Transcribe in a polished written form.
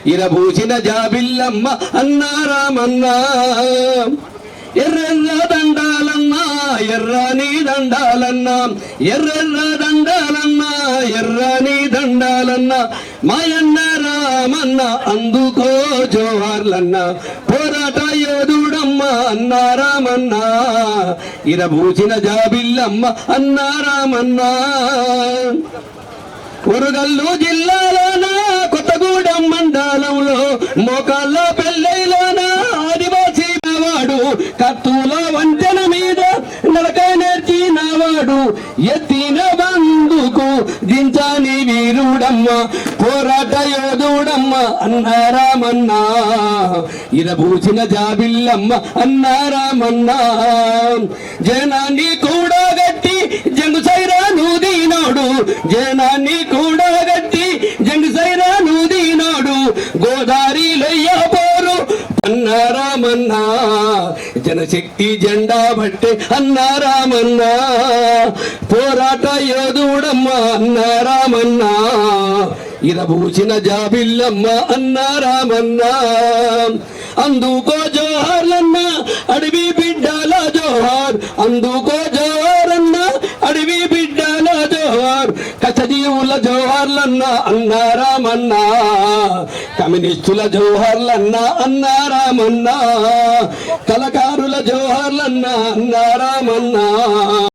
ఇరబూసిన జాబిల్లమ్మ అన్నా రామన్నా ఎర్రెర్ర దండాలన్నా ఎర్రాని దండాలన్నా ఎర్రెర్ర దండాలన్నా ఎర్రాని దండాలన్నా మాయన్న రామన్న అందుకో జోహార్లన్నా పోరాట యోధుడమ్మ అన్నా రామన్నా ఇరబూచిన జాబిల్లమ్మ అన్నా రామన్నా వరగల్లు జిల్లాలోన కొత్తగూడెం మండలంలో మోకాళ్ళ పెళ్ళైలోన ఆదివాసీ వాడు కత్తుల వంతెన మీద నడక నేర్చినవాడు ఎత్తిన బందుకు దించాని వీరుడమ్మ పోరాట యోధుడమ్మ అన్నా రామన్నా ఇరబూసిన జాబిల్లమ్మ అన్నా రామన్నా జనాన్ని కూడా గట్టి జంగు సైరాను దీనాడు జనాన్ని కూడా గట్టి జంగు సైరాను దీనాడు గోదారి లయ్యపోరు అన్నా రామన్నా జనశక్తి జెండా బట్టే అన్నా రామన్నా పోరాట యోధుడమ్మ అన్నా రామన్నా ఇరబూచిన జాబిల్లమ్మ అన్నా రామన్నా అందుకో జోహార్లన్నా అడవి బిడ్డల జోహార్ అందుకో జోహారన్న అడవి బిడ్డల జోహార్ కచజీవుల జోహార్లన్నా అన్నా రామన్నా కమ్యూనిస్టుల జోహార్లన్నా అన్నా రామన్నా కళకారుల జోహార్లన్నా అన్నా రామన్నా